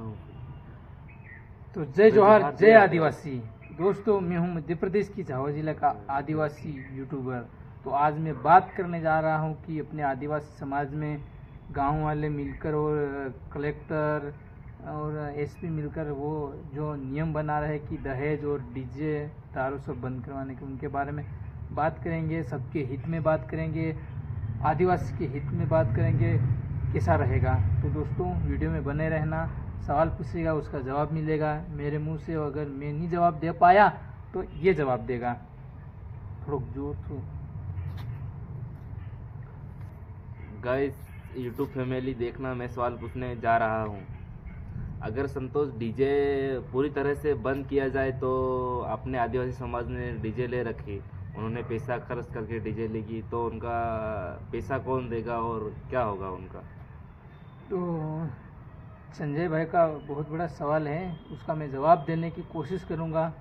हूँ। तो जय जोहार, जय आदिवासी। दोस्तों, मैं हूँ मध्य प्रदेश की झाबुआ जिले का आदिवासी यूट्यूबर। तो आज मैं बात करने जा रहा हूँ कि अपने आदिवासी समाज में गांव वाले मिलकर और कलेक्टर और एसपी मिलकर वो जो नियम बना रहे कि दहेज और डीजे दारू सब बंद करवाने के, उनके बारे में बात करेंगे। सबके हित में बात करेंगे, आदिवासी के हित में बात करेंगे, कैसा रहेगा। तो दोस्तों, वीडियो में बने रहना। सवाल पूछेगा, उसका जवाब मिलेगा मेरे मुंह से। अगर मैं नहीं जवाब दे पाया तो ये जवाब देगा। थोड़ा जोर से। गाइस, यूट्यूब फैमिली देखना, मैं सवाल पूछने जा रहा हूँ। अगर संतोष डीजे पूरी तरह से बंद किया जाए तो अपने आदिवासी समाज ने डीजे ले रखी, उन्होंने पैसा खर्च करके डीजे लेगी, तो उनका पैसा कौन देगा और क्या होगा उनका? तो संजय भाई का बहुत बड़ा सवाल है, उसका मैं जवाब देने की कोशिश करूंगा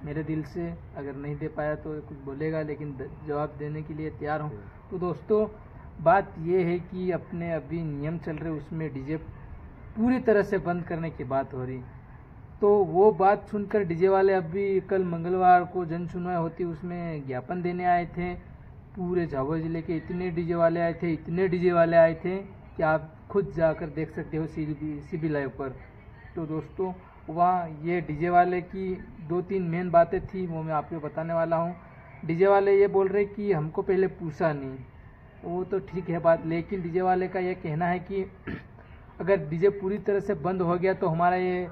मेरे दिल से। अगर नहीं दे पाया तो कुछ बोलेगा, लेकिन जवाब देने के लिए तैयार हूँ। तो दोस्तों, बात ये है कि अपने अभी नियम चल रहे, उसमें डीजे पूरी तरह से बंद करने की बात हो रही। तो वो बात सुनकर डीजे वाले अभी कल मंगलवार को जन सुनवाई होती, उसमें ज्ञापन देने आए थे। पूरे झाबुआ जिले के इतने डीजे वाले आए थे, इतने डीजे वाले आए थे कि आप खुद जाकर देख सकते हो सीबी लाइव पर। तो दोस्तों, वहाँ ये डीजे वाले की 2-3 मेन बातें थी, वो मैं आपको बताने वाला हूँ। डीजे वाले ये बोल रहे कि हमको पहले पूछा नहीं, वो तो ठीक है बात, लेकिन डीजे वाले का ये कहना है कि अगर डीजे पूरी तरह से बंद हो गया तो हमारा ये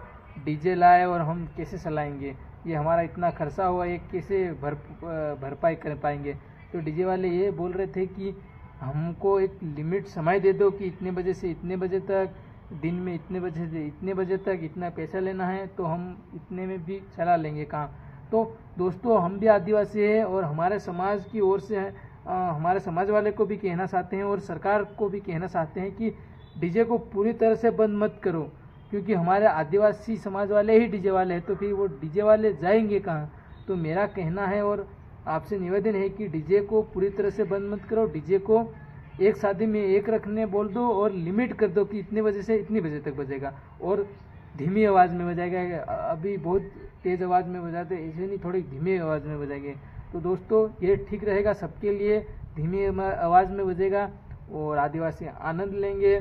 डीजे लाए और हम कैसे चलाएंगे, ये हमारा इतना खर्चा हुआ, ये कैसे भरपाई कर पाएंगे। तो डीजे वाले ये बोल रहे थे कि हमको एक लिमिट समय दे दो कि इतने बजे से इतने बजे तक, दिन में इतने बजे से इतने बजे तक इतना पैसा लेना है, तो हम इतने में भी चला लेंगे काम। तो दोस्तों, हम भी आदिवासी हैं और हमारे समाज की ओर से हमारे समाज वाले को भी कहना चाहते हैं और सरकार को भी कहना चाहते हैं कि डीजे को पूरी तरह से बंद मत करो, क्योंकि हमारे आदिवासी समाज वाले ही डीजे वाले हैं, तो फिर वो डीजे वाले जाएंगे कहाँ। तो मेरा कहना है और आपसे निवेदन है कि डीजे को पूरी तरह से बंद मत करो। डीजे को एक शादी में एक रखने बोल दो और लिमिट कर दो कि इतने बजे से इतनी बजे तक बजेगा, और धीमी आवाज़ में बजाएगा। अभी बहुत तेज़ आवाज़ में बजाते, ऐसे नहीं, थोड़ी धीमी आवाज़ में बजाएंगे। तो दोस्तों, ये ठीक रहेगा सबके लिए, धीमी आवाज़ में बजेगा और आदिवासी आनंद लेंगे,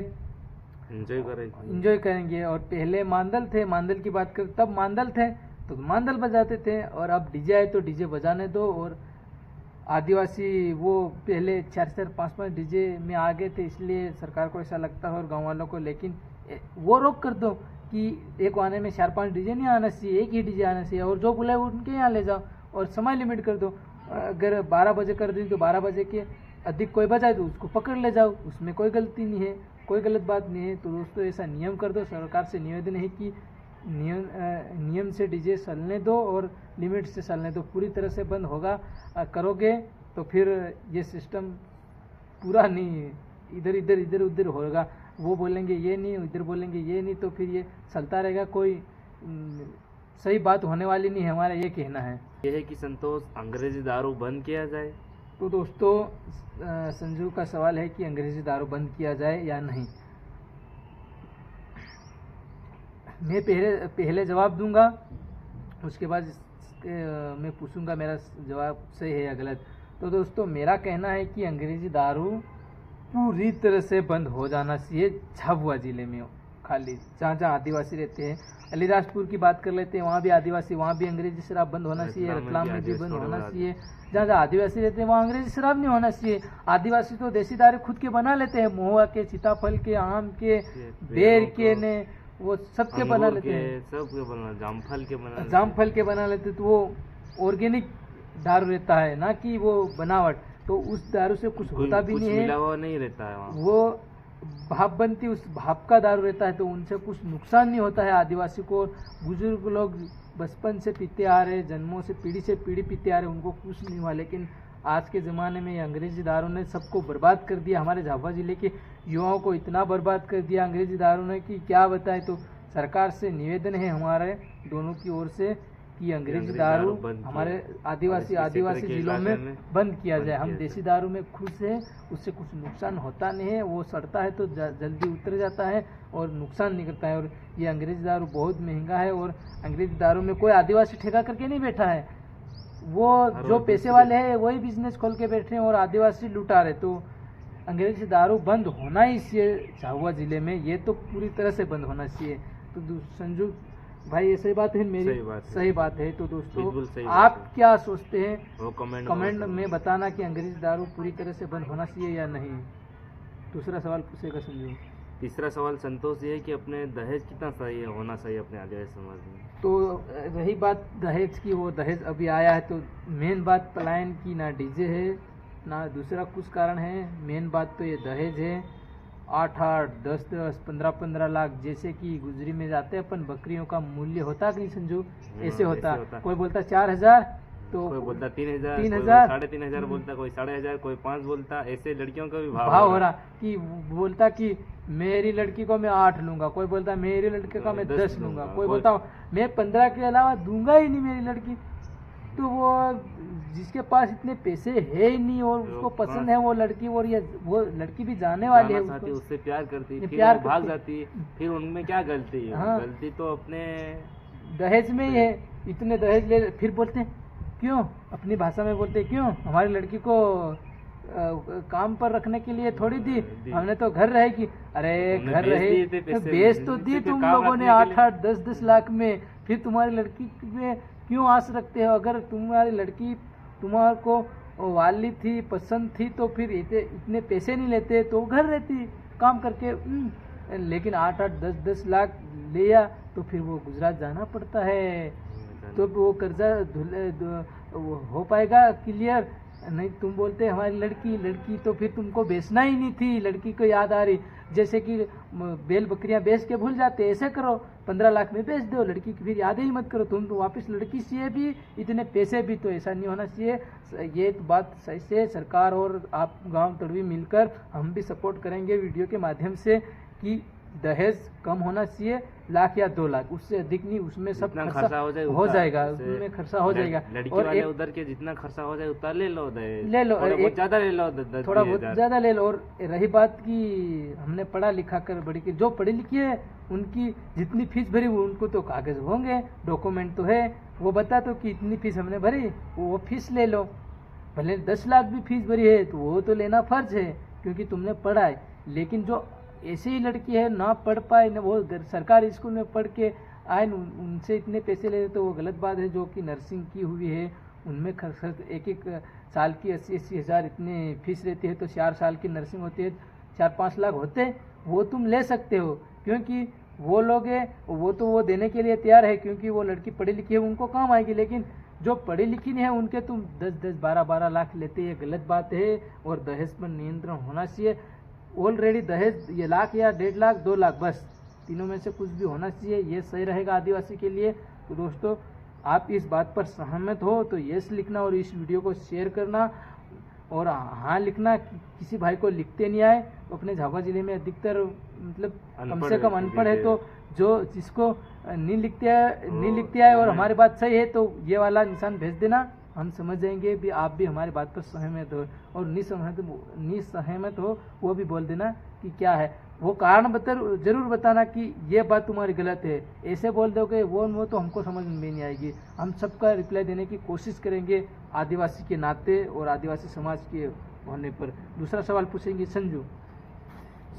इंजॉय करेंगे। और पहले मांदल थे, मांदल की बात करें, तब मांदल थे तो मांदल बजाते थे, और अब डीजे आए तो डीजे बजाने दो। और आदिवासी वो पहले 4-4, 5-5 डीजे में आ गए थे, इसलिए सरकार को ऐसा लगता है और गांव वालों को, लेकिन वो रोक कर दो कि एक आने में 4-5 डीजे नहीं आना चाहिए, एक ही डीजे आना चाहिए, और जो बुलाए उनके यहाँ ले जाओ, और समय लिमिट कर दो। अगर 12 बजे कर दी तो 12 बजे के अधिक कोई बजाए तो उसको पकड़ ले जाओ, उसमें कोई गलती नहीं है, कोई गलत बात नहीं है। तो दोस्तों, ऐसा नियम कर दो। सरकार से निवेदन है कि नियम से डीजे चलने दो और लिमिट से चलने दो। पूरी तरह से बंद होगा करोगे तो फिर ये सिस्टम पूरा नहीं, इधर उधर होगा। वो बोलेंगे ये नहीं, इधर बोलेंगे ये नहीं, तो फिर ये चलता रहेगा, कोई सही बात होने वाली नहीं है। हमारा ये कहना है। यह है कि संतोष, अंग्रेजी दारू बंद किया जाए। तो दोस्तों, संजू का सवाल है कि अंग्रेजी दारू बंद किया जाए या नहीं। मैं पहले जवाब दूंगा, उसके बाद मैं पूछूंगा मेरा जवाब सही है या गलत। तो दोस्तों, मेरा कहना है कि अंग्रेजी दारू पूरी तरह से बंद हो जाना चाहिए झाबुआ जिले में। खाली जहाँ जहाँ आदिवासी रहते हैं, अलीराजपुर की बात कर लेते हैं, वहाँ भी आदिवासी, वहाँ भी अंग्रेजी शराब बंद होना चाहिए। रतलाम में भी बंद होना चाहिए। जहाँ जहाँ आदिवासी रहते हैं वहाँ अंग्रेजी शराब नहीं होना चाहिए। आदिवासी तो देसी दारू खुद के बना लेते हैं, महुआ के, सीताफल के, आम के, बेर के, ने वो सबके बना लेते हैं, सबके बना, जामफल के बना लेते। तो वो ऑर्गेनिक दारू रहता है, ना कि वो बनावट। तो उस दारू से कुछ होता भी नहीं है, नहीं रहता है वहाँ। वो भाप बनती, उस भाप का दारू रहता है, तो उनसे कुछ नुकसान नहीं होता है आदिवासी को। बुजुर्ग लोग बचपन से पीते आ रहे, जन्मों से पीढ़ी पीते आ रहे, उनको कुछ नहीं हुआ। लेकिन आज के ज़माने में अंग्रेजी दारू ने सबको बर्बाद कर दिया। हमारे झाबुआ जिले के युवाओं को इतना बर्बाद कर दिया अंग्रेजी दारू ने कि क्या बताएं। तो सरकार से निवेदन है हमारे दोनों की ओर से कि अंग्रेजी दारू हमारे आदिवासी जिलों में बंद किया जाए। हम देसी दारू में खुश हैं, उससे कुछ नुकसान होता नहीं है, वो सड़ता है तो जल्दी उतर जाता है और नुकसान नहीं करता है। और ये अंग्रेजी दारू बहुत महंगा है और अंग्रेजी दारू में कोई आदिवासी ठेका करके नहीं बैठा है, वो जो पैसे वाले हैं वही बिजनेस खोल के बैठे हैं और आदिवासी लुटा रहे। तो अंग्रेजी दारू बंद होना ही चाहिए झाबुआ जिले में, ये तो पूरी तरह से बंद होना चाहिए। तो संजू भाई ये सही बात है मेरी? सही बात है। तो दोस्तों आप क्या सोचते हैं वो कमेंट में बताना कि अंग्रेजी दारू पूरी तरह से बंद होना चाहिए या नहीं। दूसरा सवाल पूछेगा संजू। तीसरा सवाल संतोष ये है कि अपने दहेज कितना सही होना चाहिए अपने आदिवासी समाज में। तो रही बात दहेज की, वो दहेज अभी आया है तो मेन बात पलायन की ना डीजे है ना दूसरा कुछ कारण है, मेन बात तो ये दहेज है। 8-8, 10-10, 15-15 लाख जैसे कि गुजरी में जाते हैं अपन, बकरियों का मूल्य होता कि नहीं संजू? ऐसे होता। कोई बोलता 4,000 तो कोई बोलता 3,000, 3,500 बोलता, कोई 1,500, कोई 5 बोलता। ऐसे लड़कियों का भी भाव हो रहा कि बोलता कि मेरी लड़की को मैं 8 लूंगा, कोई बोलता मेरी लड़के का मैं 10 लूंगा, कोई बोलता मैं 15 के अलावा दूंगा ही नहीं मेरी लड़की। तो वो जिसके पास इतने पैसे है ही नहीं और उसको पसंद है वो लड़की, और ये वो लड़की भी जाने वाली है उसको, उससे प्यार करती है, फिर भाग जाती है, फिर उनमें क्या गलती है? हाँ, गलती तो अपने दहेज में ही है। इतने दहेज ले फिर बोलते हैं क्यों, अपनी भाषा में बोलते हैं क्यों हमारी लड़की को काम पर रखने के लिए थोड़ी दी, हमने तो घर रहेगी। अरे घर रहे बेच तो दी तुम लोगों ने 8-8, 10-10 लाख में, फिर तुम्हारी लड़की में क्यों आस रखते हो? अगर तुम्हारी लड़की तुम्हारे को वाली थी, पसंद थी तो फिर इतने पैसे नहीं लेते तो घर रहती काम करके। लेकिन 8-8, 10-10 लाख लिया तो फिर वो गुजरात जाना पड़ता है, तो वो कर्जा हो पाएगा क्लियर नहीं? तुम बोलते हमारी लड़की तो फिर तुमको बेचना ही नहीं थी, लड़की को याद आ रही, जैसे कि बैल बकरियां बेच के भूल जाते, ऐसे करो 15 लाख में बेच दो, लड़की की फिर याद ही मत करो, तुम तो वापस लड़की चाहिए भी इतने पैसे भी, तो ऐसा नहीं होना चाहिए। ये तो बात सही से सरकार और आप गांव तड़वी मिलकर हम भी सपोर्ट करेंगे वीडियो के माध्यम से कि दहेज कम होना चाहिए, 1 लाख या 2 लाख, उससे अधिक नहीं। उसमें सब खर्चा हो जाएगा, उसमें खर्चा हो जाएगा। लड़की वाले उधर के जितना खर्चा हो जाए उतना ले लो, थोड़ा बहुत ज्यादा ले लो। और रही बात की हमने पढ़ा लिखा कर बड़ी की, जो पढ़ी लिखी है उनकी जितनी फीस भरी वो उनको तो कागज होंगे, डॉक्यूमेंट तो है, वो बता तो कि इतनी फीस हमने भरी, वो फीस ले लो। भले 10 लाख भी फीस भरी है तो वो तो लेना फर्ज है क्योंकि तुमने पढ़ा है। लेकिन जो ऐसी ही लड़की है ना पढ़ पाए ना, वो सरकारी स्कूल में पढ़ के आए, उनसे इतने पैसे ले, तो वो गलत बात है। जो कि नर्सिंग की हुई है उनमें खर्च एक साल की 80-80 हज़ार इतने फीस रहती है, तो 4 साल की नर्सिंग होती है, 4-5 लाख होते, वो तुम ले सकते हो क्योंकि वो लोग है वो देने के लिए तैयार है क्योंकि वो लड़की पढ़ी लिखी है, उनको काम आएगी। लेकिन जो पढ़ी लिखी नहीं है उनके तुम 10-10, 12-12 लाख लेते, ये गलत बात है और दहेज पर नियंत्रण होना चाहिए। ऑलरेडी दहेज ये 1 लाख या 1.5 लाख, 2 लाख, बस तीनों में से कुछ भी होना चाहिए, ये सही रहेगा आदिवासी के लिए। तो दोस्तों आप इस बात पर सहमत हो तो यस लिखना और इस वीडियो को शेयर करना और हाँ लिखना। किसी भाई को लिखते नहीं आए तो अपने झाबुआ जिले में अधिकतर मतलब कम से कम अनपढ़ है, तो जो जिसको नहीं लिखते आए और हमारी बात सही है तो ये वाला निशान भेज देना, हम समझ जाएंगे भी आप भी हमारी बात पर सहमत हो, और निसहमत हो वो भी बोल देना कि क्या है वो कारण जरूर बताना कि ये बात तुम्हारी गलत है। ऐसे बोल दोगे वो तो हमको समझ में नहीं आएगी। हम सबका रिप्लाई देने की कोशिश करेंगे आदिवासी के नाते और आदिवासी समाज के होने पर। दूसरा सवाल पूछेंगे संजू।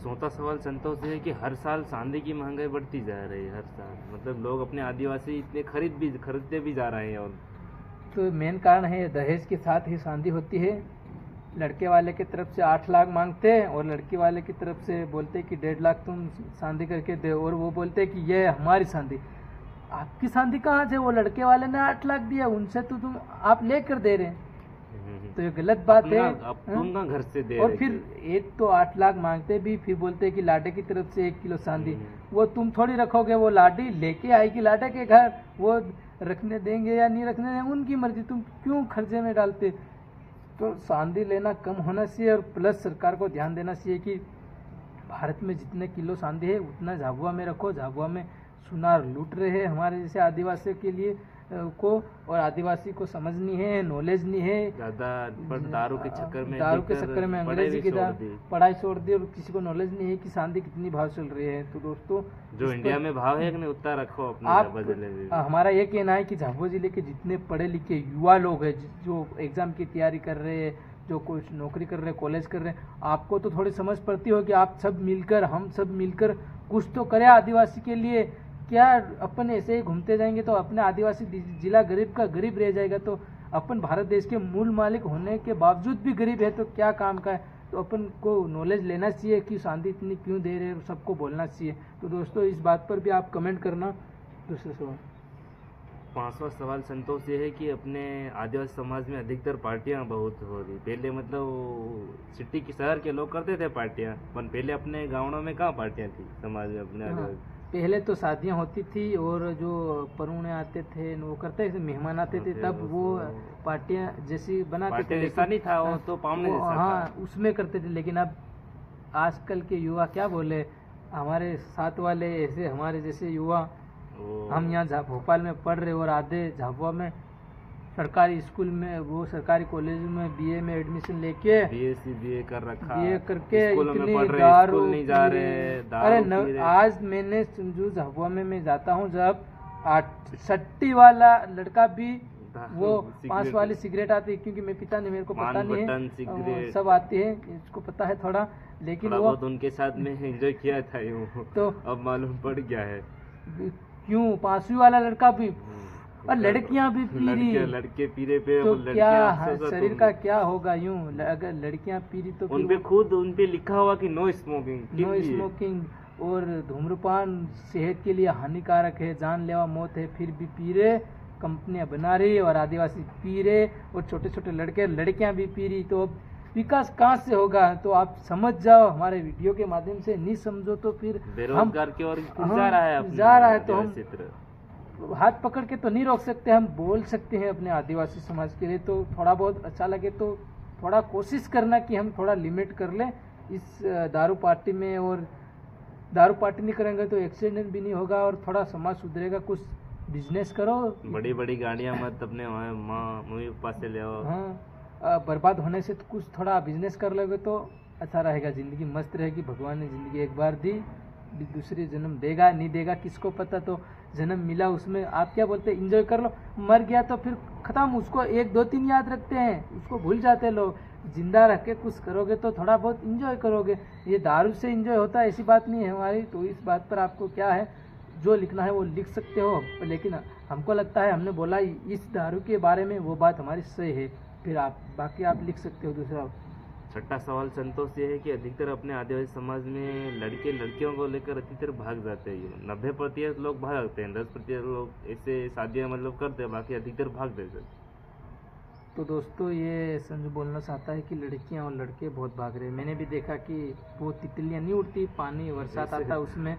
चौथा सवाल संतोष है कि हर साल चांदी की महंगाई बढ़ती जा रही है, हर साल मतलब लोग अपने आदिवासी इतने खरीदते भी जा रहे हैं। और तो मेन कारण है दहेज के साथ ही शादी होती है। लड़के वाले की तरफ से 8 लाख मांगते हैं और लड़की वाले की तरफ से बोलते कि 1.5 लाख तुम शादी करके दे, और वो बोलते कि ये हमारी शादी। आपकी शादी कहाँ से? वो लड़के वाले ने 8 लाख दिया, उनसे तो तुम आप लेकर दे रहे हैं, तो ये गलत बात है। तुम घर से दे और फिर एक तो 8 लाख मांगते भी, फिर बोलते कि लाडे की तरफ से 1 किलो चांदी, वो तुम थोड़ी रखोगे, वो लाडी लेके आएगी लाडे के घर, वो रखने देंगे या नहीं रखने देंगे उनकी मर्जी, तुम क्यों खर्चे में डालते? तो चांदी लेना कम होना चाहिए और प्लस सरकार को ध्यान देना चाहिए कि भारत में जितने किलो चांदी है उतना झाबुआ में रखो। झाबुआ में सुनार लूट रहे हैं हमारे जैसे आदिवासियों के लिए, को और आदिवासी को समझ नहीं है, नॉलेज नहीं है, ज्यादा पर दारू के चक्कर में अंग्रेजी की पढ़ाई छोड़ दी और किसी को नॉलेज नहीं है कि चांदी कितनी भाव चल रही है। तो दोस्तों जो इंडिया में भाव है नहीं उतना रखो अपने हमारा ये कहना है कि झाबुआ जिले के जितने पढ़े लिखे युवा लोग हैं जो एग्जाम की तैयारी कर रहे हैं, जो कुछ नौकरी कर रहे हैं, कॉलेज कर रहे हैं, आपको तो थोड़ी समझ पड़ती हो कि आप सब मिलकर, हम सब मिलकर कुछ तो करें आदिवासी के लिए। क्या अपन ऐसे ही घूमते जाएंगे तो अपने आदिवासी जिला गरीब का गरीब रह जाएगा। तो अपन भारत देश के मूल मालिक होने के बावजूद भी गरीब है तो क्या काम का है। तो अपन को नॉलेज लेना चाहिए कि चांदी इतनी क्यों दे रहे हैं, सबको बोलना चाहिए। तो दोस्तों इस बात पर भी आप कमेंट करना। दूसरा सवाल, 5वां सवाल संतोष ये है कि अपने आदिवासी समाज में अधिकतर पार्टियां बहुत हो रही। पहले मतलब सिटी के शहर के लोग करते थे पार्टियां, पर पहले अपने गाँवों में कहाँ पार्टियां थी समाज में अपने आदिवासी। पहले तो शादियां होती थी और जो परुणे आते थे वो करते थे, मेहमान आते थे, तब वो पार्टियां जैसी बनाते थे। ऐसा नहीं था वो तो पावने जैसा था। हाँ उसमें करते थे। लेकिन अब आजकल के युवा क्या बोले, हमारे साथ वाले ऐसे हमारे जैसे युवा, हम यहाँ भोपाल में पढ़ रहे और आधे झाबुआ में सरकारी स्कूल में, वो सरकारी कॉलेज में बीए में एडमिशन लेके बीए कर रखा, बीए करके इतनी दारू नहीं जा रहे। अरे आज मैंने समझू झाबुआ में मैं जाता हूँ, जब 60 वाला लड़का भी वो 5 वाली सिगरेट आती है, क्योंकि मैं पीता नहीं, मेरे को पता नहीं है, सब आती है, इसको पता है थोड़ा। लेकिन वो उनके साथ में एंजॉय किया था तो अब मालूम पड़ गया है क्यों 5वीं वाला लड़का भी और लड़कियां भी पी रही, लड़के पी रहे पे तो क्या शरीर का क्या होगा। यूं अगर लड़कियां पी रही तो उन पे लिखा हुआ कि नो स्मोकिंग और धूम्रपान सेहत के लिए हानिकारक है, जानलेवा मौत है, फिर भी पी रहे, कंपनियां बना रही और आदिवासी पी रहे और छोटे छोटे लड़के लड़कियां भी पी रही। तो अब विकास कहाँ से होगा। तो आप समझ जाओ हमारे वीडियो के माध्यम से, नहीं समझो तो फिर बेरोजगार की ओर जा रहा है तो हम हाथ पकड़ के तो नहीं रोक सकते, हम बोल सकते हैं अपने आदिवासी समाज के लिए। तो थोड़ा बहुत अच्छा लगे तो थोड़ा कोशिश करना कि हम थोड़ा लिमिट कर लें इस दारू पार्टी में, और दारू पार्टी नहीं करेंगे तो एक्सीडेंट भी नहीं होगा और थोड़ा समाज सुधरेगा। कुछ बिजनेस करो, बड़ी बड़ी गाड़ियां मत अपने मम्मी पापा से ले आओ। हाँ बर्बाद होने से तो कुछ थोड़ा बिजनेस कर लोगे तो अच्छा रहेगा, ज़िंदगी मस्त रहेगी। भगवान ने ज़िंदगी एक बार दी, दूसरी जन्म देगा नहीं देगा किसको पता। तो जन्म मिला उसमें आप क्या बोलते हैं, एंजॉय कर लो। मर गया तो फिर ख़त्म, उसको 1 2 3 याद रखते हैं, उसको भूल जाते हैं लोग। जिंदा रख के कुछ करोगे तो थोड़ा बहुत एंजॉय करोगे। ये दारू से एंजॉय होता है ऐसी बात नहीं है हमारी। तो इस बात पर आपको क्या है, जो लिखना है वो लिख सकते हो, लेकिन हमको लगता है हमने बोला इस दारू के बारे में वो बात हमारी सही है, फिर आप बाकी आप लिख सकते हो। दूसरा 6ठा सवाल संतोष ये है कि अधिकतर अपने आदिवासी समाज में लड़के लड़कियों को लेकर अधिकतर भाग जाते हैं। 90% लोग भागते हैं, 10% लोग ऐसे शादियाँ मतलब करते हैं, बाकी अधिकतर भाग देते। तो दोस्तों ये संजू बोलना चाहता है कि लड़कियां और लड़के बहुत भाग रहे हैं। मैंने भी देखा कि वो तितलियां नहीं उड़ती, पानी बरसात आता है उसमें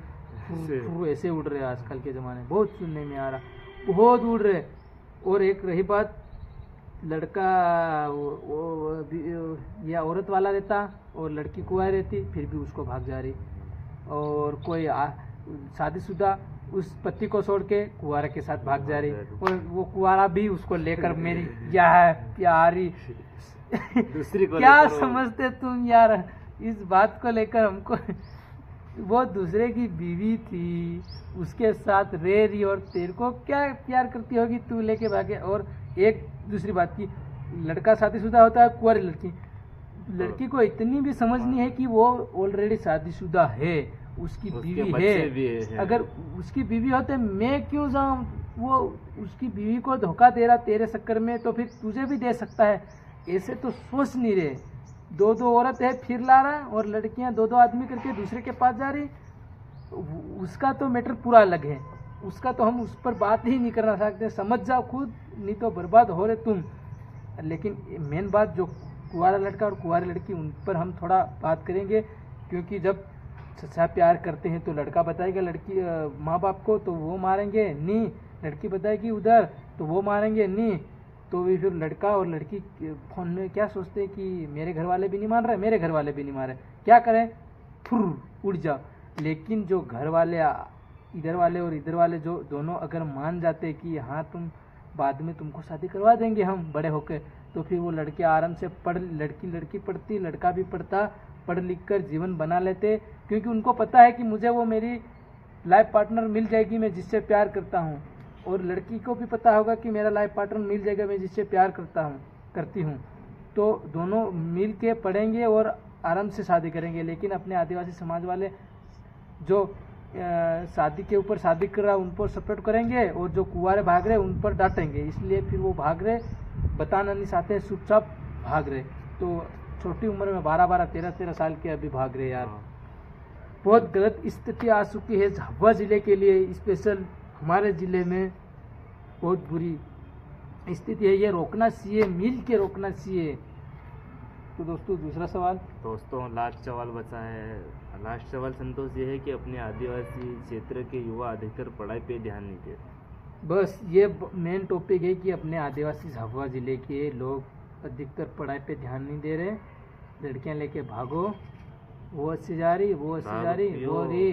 ऐसे उड़ रहे हैं आजकल के ज़माने, बहुत सुनने में आ रहा, बहुत उड़ रहे। और एक रही बात, लड़का वो या औरत वाला रहता और लड़की कुंवारी रहती, फिर भी उसको भाग जा रही। और कोई शादीशुदा उस पति को छोड़ के कुंवारा के साथ भाग जा रही, और वो कुंवारा भी उसको लेकर मेरी क्या है प्यारी दूसरी को क्या समझते तुम यार इस बात को लेकर। हमको वो दूसरे की बीवी थी, उसके साथ रह रही, और तेरे को क्या प्यार करती होगी तू लेके भागे। और एक दूसरी बात की, लड़का शादीशुदा होता है, कुंवारी लड़की को इतनी भी समझ नहीं है कि वो ऑलरेडी शादीशुदा है, उसकी बीवी है। अगर उसकी बीवी होते मैं क्यों जाऊं, वो उसकी बीवी को धोखा दे रहा तेरे चक्कर में, तो फिर तुझे भी दे सकता है। ऐसे तो सोच नहीं रहे। 2 औरत है फिर ला रहा, और लड़कियां 2 आदमी करके दूसरे के पास जा रही, उसका तो मैटर पूरा अलग है, उसका तो हम उस पर बात ही नहीं करना सकते। समझ जाओ खुद, नहीं तो बर्बाद हो रहे तुम। लेकिन मेन बात जो कुंवारा लड़का और कुंवारी लड़की, उन पर हम थोड़ा बात करेंगे, क्योंकि जब सच्चा प्यार करते हैं तो लड़का बताएगा लड़की माँ बाप को तो वो मारेंगे नहीं, लड़की बताएगी उधर तो वो मारेंगे नहीं। तो भी फिर लड़का और लड़की फोन में क्या सोचते हैं कि मेरे घर वाले भी नहीं मान रहे, मेरे घर वाले भी नहीं मान रहे, क्या करें, फुर उड़ जाओ। लेकिन जो घर वाले इधर वाले और इधर वाले जो दोनों अगर मान जाते कि हाँ तुम बाद में तुमको शादी करवा देंगे हम बड़े होके। तो फिर वो लड़के आराम से लड़की पढ़ती, लड़का भी पढ़ता, पढ़ लिख कर जीवन बना लेते, क्योंकि उनको पता है कि मुझे वो मेरी लाइफ पार्टनर मिल जाएगी मैं जिससे प्यार करता हूँ, और लड़की को भी पता होगा कि मेरा लाइफ पार्टनर मिल जाएगा मैं जिससे प्यार करती हूँ। तो दोनों मिल के पढ़ेंगे और आराम से शादी करेंगे। लेकिन अपने आदिवासी समाज वाले जो शादी के ऊपर शादी कर रहा है उन पर सपोर्ट करेंगे, और जो कुंवारे भाग रहे उन पर डांटेंगे, इसलिए फिर वो भाग रहे, बताना नहीं चाहते, चुपचाप भाग रहे। तो छोटी उम्र में 12-12, 13-13 साल के अभी भाग रहे यार। बहुत गलत स्थिति आ चुकी है झाबुआ जिले के लिए, स्पेशल हमारे जिले में बहुत बुरी स्थिति है। ये रोकना चाहिए, मिल के रोकना चाहिए। तो दोस्तों दूसरा सवाल, दोस्तों लास्ट सवाल बचा है। लास्ट सवाल संतोष ये है कि अपने आदिवासी क्षेत्र के युवा अधिकतर पढ़ाई पे ध्यान नहीं देते। बस ये मेन टॉपिक है कि अपने आदिवासी झाबुआ जिले के लोग अधिकतर पढ़ाई पे ध्यान नहीं दे रहे। लड़कियां लेके भागो, वो अच्छी जा रही, वो अच्छी जा रही, वो रही,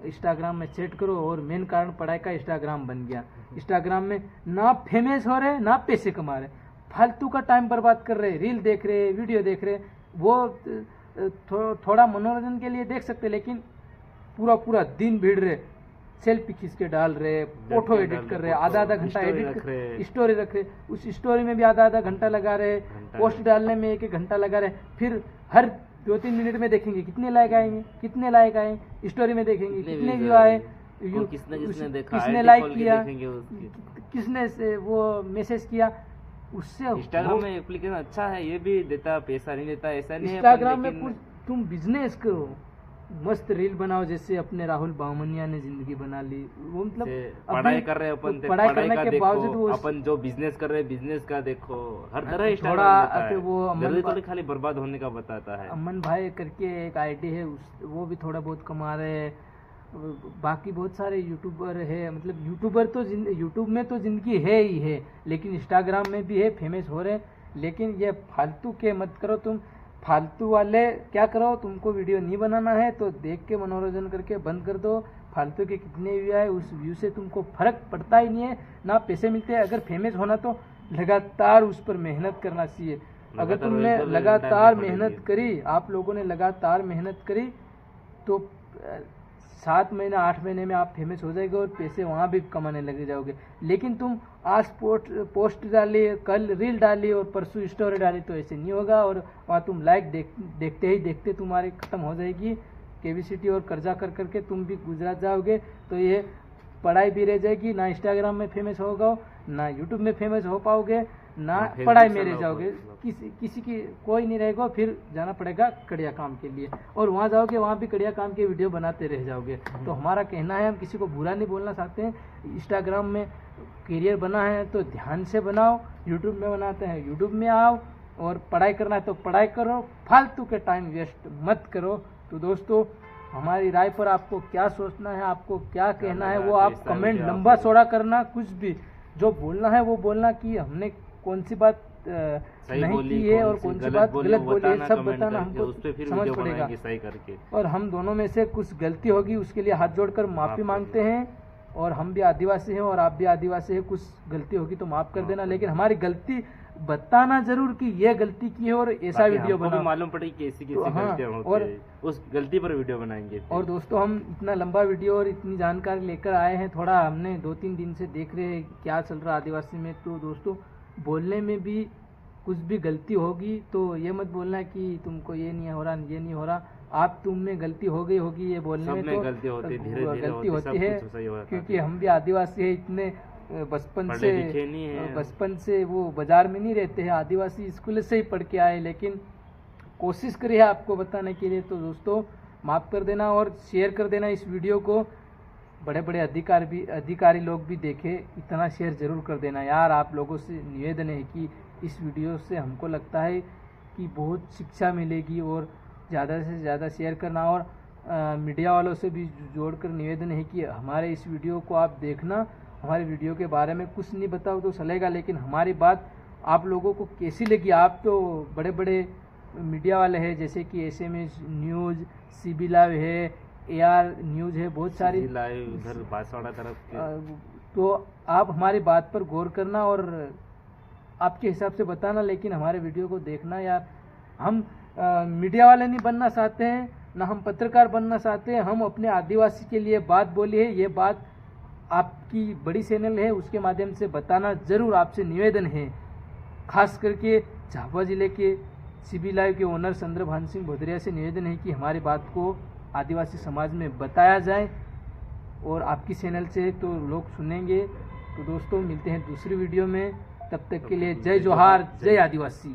इंस्टाग्राम में चैट करो, और मेन कारण पढ़ाई का इंस्टाग्राम बन गया। इंस्टाग्राम में ना फेमस हो रहे ना पैसे कमा रहे, फालतू का टाइम बर्बाद कर रहे, रील देख रहे, वीडियो देख रहे। वो थोड़ा मनोरंजन के लिए देख सकते, लेकिन पूरा दिन भीड़ रहे, सेल्फी खींच के डाल रहे, फोटो एडिट कर रहे, आधा घंटा एडिट स्टोरी रख रहे, उस स्टोरी में भी आधा घंटा लगा रहे, पोस्ट डालने में 1 घंटा लगा रहे, फिर हर 2-3 मिनट में देखेंगे कितने लाइक आएंगे, कितने लाइक आए, स्टोरी में देखेंगे कितने व्यू आए, किसने लाइक किया, किसने वो मैसेज किया। उससे इंस्टाग्राम में एप्लीकेशन अच्छा है, ये भी देता, पैसा नहीं देता ऐसा नहीं है। इंस्टाग्राम में कुछ तुम बिजनेस करो, मस्त रील बनाओ, जैसे अपने राहुल बामनिया ने जिंदगी बना ली। वो मतलब पढ़ाई कर रहे अपन, पढ़ाई करने के बावजूद वो अपन जो बिजनेस कर रहे हैं बिजनेस का देखो, हर तरह थोड़ा वो खाली बर्बाद होने का बताता है। अमन भाई करके एक आईडी है, वो भी थोड़ा बहुत कमा रहे हैं। बाकी बहुत सारे यूट्यूबर है, मतलब यूट्यूबर तो यूट्यूब में तो जिंदगी है ही है, लेकिन इंस्टाग्राम में भी है, फेमस हो रहे। लेकिन ये फालतू के मत करो तुम, फालतू वाले क्या करो, तुमको वीडियो नहीं बनाना है तो देख के मनोरंजन करके बंद कर दो। फालतू के कितने व्यू आए, उस व्यू से तुमको फर्क पड़ता ही नहीं है, ना पैसे मिलते हैं। अगर फेमस होना तो लगातार उस पर मेहनत करना चाहिए। अगर तुमने लगातार मेहनत करी, आप लोगों ने लगातार मेहनत करी, तो 7 महीने 8 महीने में आप फेमस हो जाएंगे और पैसे वहाँ भी कमाने लगे जाओगे। लेकिन तुम आज पोस्ट डाली, कल रील डाली और परसों स्टोरी डाली, तो ऐसे नहीं होगा। और वहाँ तुम लाइक देखते ही देखते तुम्हारी खत्म हो जाएगी कैपेसिटी, और कर्जा कर करके तुम भी गुजरात जाओगे। तो ये पढ़ाई भी रह जाएगी, ना इंस्टाग्राम में फेमस होगा, ना यूट्यूब में फेमस हो पाओगे, ना पढ़ाई में रह जाओगे। किसी की कोई नहीं रहेगा, फिर जाना पड़ेगा कड़िया काम के लिए, और वहाँ जाओगे वहाँ भी कड़िया काम के वीडियो बनाते रह जाओगे। तो हमारा कहना है, हम किसी को बुरा नहीं बोलना चाहते हैं। इंस्टाग्राम में करियर बना है तो ध्यान से बनाओ, यूट्यूब में बनाते हैं यूट्यूब में आओ, और पढ़ाई करना है तो पढ़ाई करो, फालतू के टाइम वेस्ट मत करो। तो दोस्तों हमारी राय पर आपको क्या सोचना है, आपको क्या कहना है, वो आप कमेंट लंबा चौड़ा करना, कुछ भी जो बोलना है वो बोलना, कि हमने कौन सी बात नहीं की है और कौन सी बात गलत बोली है, सब बताना, हमको समझ पड़ेगा। सही करके, और हम दोनों में से कुछ गलती होगी उसके लिए हाथ जोड़कर माफी मांगते हैं। और हम भी आदिवासी हैं और आप भी आदिवासी हैं, कुछ गलती होगी तो माफ कर देना, लेकिन हमारी गलती बताना जरूर कि ये गलती की है, और ऐसा वीडियो बना, मालूम पड़े कैसी गलतियां होती और है, उस गलती पर वीडियो बनाएंगे। और दोस्तों हम इतना लंबा वीडियो और इतनी जानकारी लेकर आए हैं, थोड़ा हमने 2-3 दिन से देख रहे हैं क्या चल रहा है आदिवासी में। तो दोस्तों बोलने में भी कुछ भी गलती होगी तो ये मत बोलना कि तुमको ये नहीं हो रहा, ये नहीं हो रहा। आप तुम में गलती हो गई होगी, ये बोलने में तो गलती होती है, गलती होती है, क्योंकि हम भी आदिवासी है, इतने बचपन से वो बाजार में नहीं रहते हैं, आदिवासी स्कूल से ही पढ़ के आए, लेकिन कोशिश करी है आपको बताने के लिए। तो दोस्तों माफ़ कर देना और शेयर कर देना इस वीडियो को, बड़े बड़े अधिकारी लोग भी देखें, इतना शेयर जरूर कर देना यार। आप लोगों से निवेदन है कि इस वीडियो से हमको लगता है कि बहुत शिक्षा मिलेगी, और ज़्यादा से ज़्यादा शेयर करना। और मीडिया वालों से भी जोड़कर निवेदन है कि हमारे इस वीडियो को आप देखना, हमारे वीडियो के बारे में कुछ नहीं बताओ तो चलेगा, लेकिन हमारी बात आप लोगों को कैसी लगी। आप तो बड़े बड़े मीडिया वाले हैं, जैसे कि SMS न्यूज़, CB लाइव है, AR न्यूज़ है, बहुत सारी लाइव उधर बांसवाड़ा तरफ तो आप हमारी बात पर गौर करना और आपके हिसाब से बताना, लेकिन हमारे वीडियो को देखना यार। हम मीडिया वाले नहीं बनना चाहते हैं, ना हम पत्रकार बनना चाहते हैं। हम अपने आदिवासी के लिए बात बोली है, ये बात आपकी बड़ी चैनल है उसके माध्यम से बताना जरूर आपसे निवेदन है। खास करके झाबुआ जिले के सीबी लाइव के ओनर चंद्रभान सिंह भदौरिया से निवेदन है कि हमारी बात को आदिवासी समाज में बताया जाए, और आपकी चैनल से तो लोग सुनेंगे। तो दोस्तों मिलते हैं दूसरी वीडियो में, तब तक के लिए जय जोहार, जय आदिवासी।